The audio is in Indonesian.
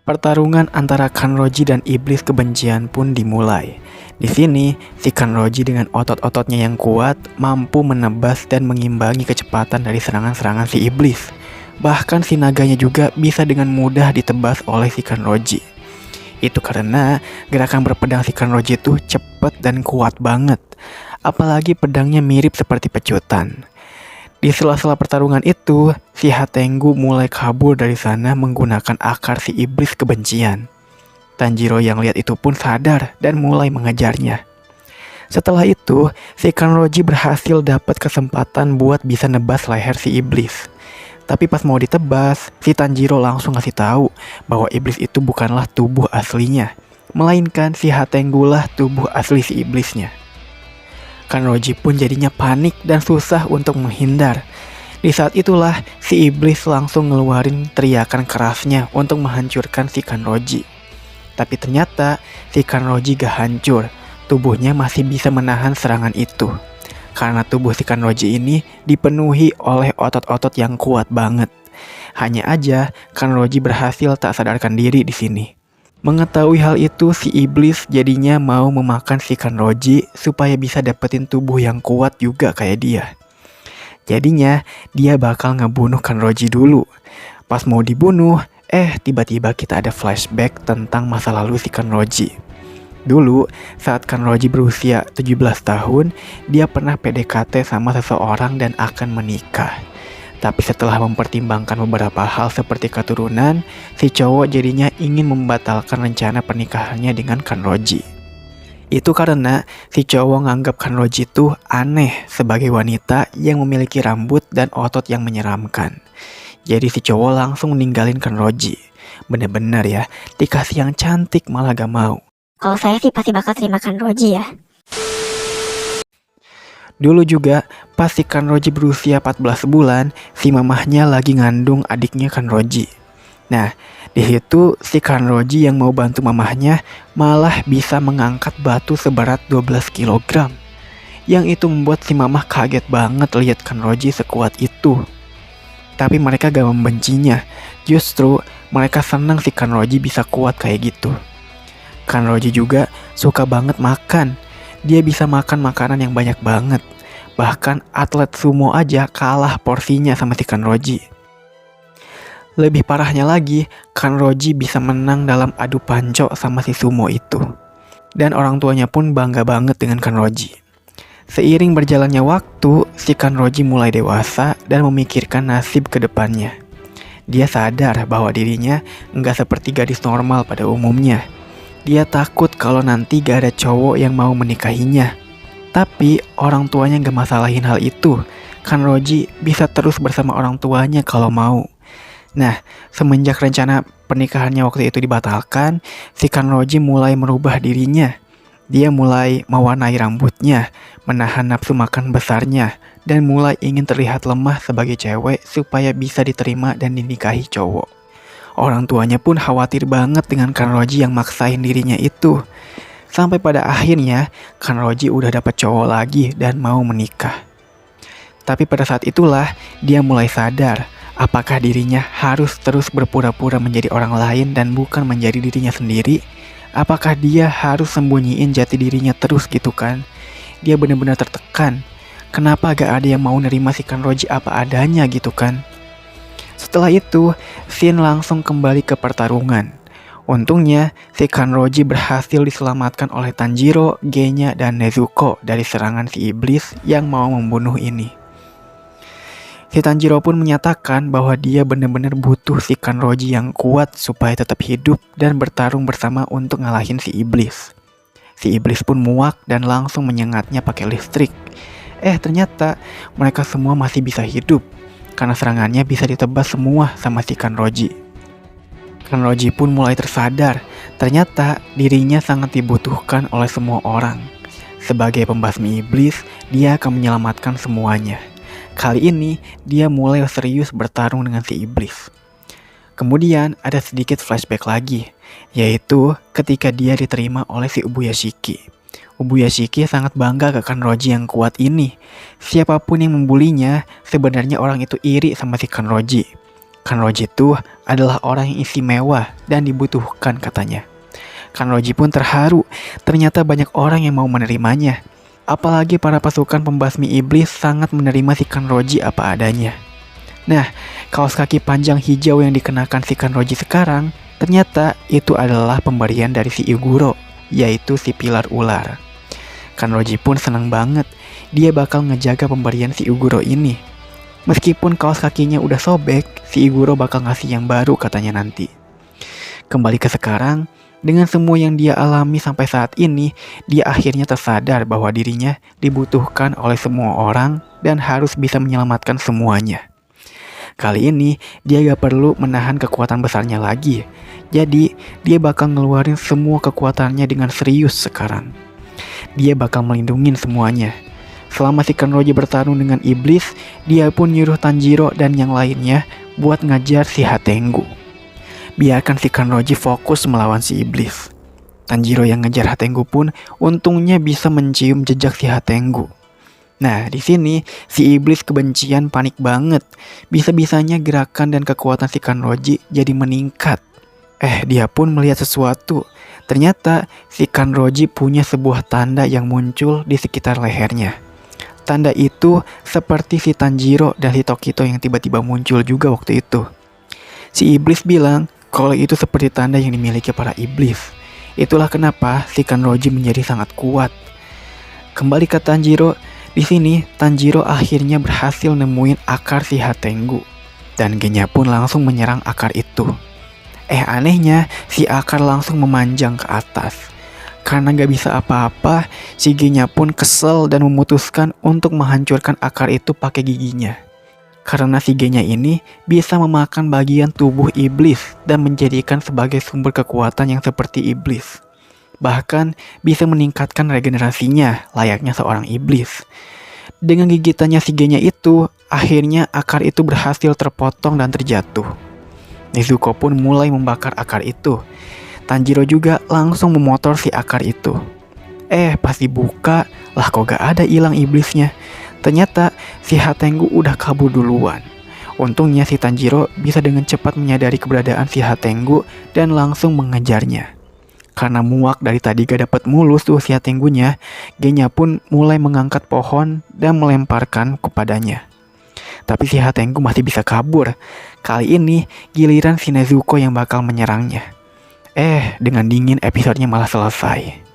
Pertarungan antara Kanroji dan iblis kebencian pun dimulai. Di sini, si Kanroji dengan otot-ototnya yang kuat mampu menebas dan mengimbangi kecepatan dari serangan-serangan si iblis. Bahkan si naganya juga bisa dengan mudah ditebas oleh si Kanroji. Itu karena gerakan berpedang si Kanroji itu cepat dan kuat banget. Apalagi pedangnya mirip seperti pecutan. Di sela-sela pertarungan itu, si Hatengu mulai kabur dari sana menggunakan akar si iblis kebencian. Tanjiro yang lihat itu pun sadar dan mulai mengejarnya. Setelah itu, si Kanroji berhasil dapat kesempatan buat bisa nebas leher si iblis. Tapi pas mau ditebas, si Tanjiro langsung ngasih tahu bahwa iblis itu bukanlah tubuh aslinya, melainkan si Hatengu lah tubuh asli si iblisnya. Kanroji pun jadinya panik dan susah untuk menghindar. Di saat itulah si iblis langsung ngeluarin teriakan kerasnya untuk menghancurkan si Kanroji. Tapi ternyata si Kanroji gak hancur, tubuhnya masih bisa menahan serangan itu. Karena tubuh si Kanroji ini dipenuhi oleh otot-otot yang kuat banget. Hanya aja Kanroji berhasil tak sadarkan diri di sini. Mengetahui hal itu, si iblis jadinya mau memakan si Kanroji supaya bisa dapetin tubuh yang kuat juga kayak dia. Jadinya, dia bakal ngebunuh Kanroji dulu. Pas mau dibunuh, tiba-tiba kita ada flashback tentang masa lalu si Kanroji. Dulu, saat Kanroji berusia 17 tahun, dia pernah PDKT sama seseorang dan akan menikah. Tapi setelah mempertimbangkan beberapa hal seperti keturunan, si cowok jadinya ingin membatalkan rencana pernikahannya dengan Kanroji. Itu karena si cowok nganggap Kanroji itu aneh sebagai wanita yang memiliki rambut dan otot yang menyeramkan. Jadi si cowok langsung ninggalin Kanroji. Bener-bener ya, dikasih yang cantik malah gak mau. Kalau saya sih pasti bakal terima Kanroji ya. Dulu juga, pas si Kanroji berusia 14 bulan, si mamahnya lagi ngandung adiknya Kanroji. Nah, di situ si Kanroji yang mau bantu mamahnya malah bisa mengangkat batu seberat 12 kg. Yang itu membuat si mamah kaget banget lihat Kanroji sekuat itu. Tapi mereka gak membencinya, justru mereka senang si Kanroji bisa kuat kayak gitu. Kanroji juga suka banget makan. Dia bisa makan makanan yang banyak banget. Bahkan atlet sumo aja kalah porsinya sama si Kanroji. Lebih parahnya lagi, Kanroji bisa menang dalam adu panco sama si sumo itu. Dan orang tuanya pun bangga banget dengan Kanroji. Seiring berjalannya waktu, si Kanroji mulai dewasa dan memikirkan nasib ke depannya. Dia sadar bahwa dirinya nggak seperti gadis normal pada umumnya. Dia takut kalau nanti gak ada cowok yang mau menikahinya. Tapi orang tuanya gak masalahin hal itu. Kanroji bisa terus bersama orang tuanya kalau mau. Nah, semenjak rencana pernikahannya waktu itu dibatalkan, si Kanroji mulai merubah dirinya. Dia mulai mewarnai rambutnya, menahan nafsu makan besarnya, dan mulai ingin terlihat lemah sebagai cewek supaya bisa diterima dan dinikahi cowok. Orang tuanya pun khawatir banget dengan Kanroji yang maksain dirinya itu. Sampai pada akhirnya, Kanroji udah dapat cowok lagi dan mau menikah. Tapi pada saat itulah, dia mulai sadar apakah dirinya harus terus berpura-pura menjadi orang lain dan bukan menjadi dirinya sendiri. Apakah dia harus sembunyiin jati dirinya terus gitu kan? Dia benar-benar tertekan. Kenapa gak ada yang mau nerima si Kanroji apa adanya gitu kan? Setelah itu, Shin langsung kembali ke pertarungan. Untungnya, si Kanroji berhasil diselamatkan oleh Tanjiro, Genya, dan Nezuko dari serangan si iblis yang mau membunuh ini. Si Tanjiro pun menyatakan bahwa dia benar-benar butuh si Kanroji yang kuat supaya tetap hidup dan bertarung bersama untuk ngalahin si iblis. Si iblis pun muak dan langsung menyengatnya pakai listrik. Ternyata mereka semua masih bisa hidup karena serangannya bisa ditebas semua sama si Kanroji. Kanroji pun mulai tersadar, ternyata dirinya sangat dibutuhkan oleh semua orang. Sebagai pembasmi iblis, dia akan menyelamatkan semuanya. Kali ini, dia mulai serius bertarung dengan si iblis. Kemudian ada sedikit flashback lagi, yaitu ketika dia diterima oleh si Ubuyashiki. Ubuya Shiki sangat bangga ke Kanroji yang kuat ini. Siapapun yang membulinya, sebenarnya orang itu iri sama si Kanroji. Kanroji itu adalah orang yang istimewa dan dibutuhkan katanya. Kanroji pun terharu, ternyata banyak orang yang mau menerimanya. Apalagi para pasukan pembasmi iblis sangat menerima si Kanroji apa adanya. Nah, kaos kaki panjang hijau yang dikenakan si Kanroji sekarang, ternyata itu adalah pemberian dari si Iguro, yaitu si pilar ular. Kanroji pun senang banget, dia bakal ngejaga pemberian si Iguro ini. Meskipun kaos kakinya udah sobek, si Iguro bakal ngasih yang baru katanya nanti. Kembali ke sekarang, dengan semua yang dia alami sampai saat ini, dia akhirnya tersadar bahwa dirinya dibutuhkan oleh semua orang dan harus bisa menyelamatkan semuanya. Kali ini, dia gak perlu menahan kekuatan besarnya lagi. Jadi, dia bakal ngeluarin semua kekuatannya dengan serius sekarang. Dia bakal melindungi semuanya. Selama si Kanroji bertarung dengan iblis, dia pun nyuruh Tanjiro dan yang lainnya buat ngajar si Hatengu. Biarkan si Kanroji fokus melawan si iblis. Tanjiro yang ngejar Hatengu pun untungnya bisa mencium jejak si Hatengu. Nah, di sini si iblis kebencian panik banget. Bisa-bisanya gerakan dan kekuatan si Kanroji jadi meningkat. Dia pun melihat sesuatu. Ternyata si Kanroji punya sebuah tanda yang muncul di sekitar lehernya. Tanda itu seperti si Tanjiro dan si Tokito yang tiba-tiba muncul juga waktu itu. Si iblis bilang kalau itu seperti tanda yang dimiliki para iblis. Itulah kenapa si Kanroji menjadi sangat kuat. Kembali ke Tanjiro, di sini Tanjiro akhirnya berhasil nemuin akar si Hatengu. Dan Genya pun langsung menyerang akar itu. Anehnya si akar langsung memanjang ke atas. Karena gak bisa apa-apa, si Genya pun kesel dan memutuskan untuk menghancurkan akar itu pakai giginya. Karena si Genya ini bisa memakan bagian tubuh iblis dan menjadikan sebagai sumber kekuatan yang seperti iblis. Bahkan bisa meningkatkan regenerasinya layaknya seorang iblis. Dengan gigitannya si Genya itu, akhirnya akar itu berhasil terpotong dan terjatuh. Nezuko pun mulai membakar akar itu. Tanjiro juga langsung memotor si akar itu. Pas dibuka, lah kok gak ada hilang iblisnya. Ternyata si Hatengu udah kabur duluan. Untungnya si Tanjiro bisa dengan cepat menyadari keberadaan si Hatengu dan langsung mengejarnya. Karena muak dari tadi gak dapat mulus tuh si Hatengunya, Genya pun mulai mengangkat pohon dan melemparkan kepadanya. Tapi si Hatengu masih bisa kabur. Kali ini giliran si Nezuko yang bakal menyerangnya. Dengan dingin episodenya malah selesai.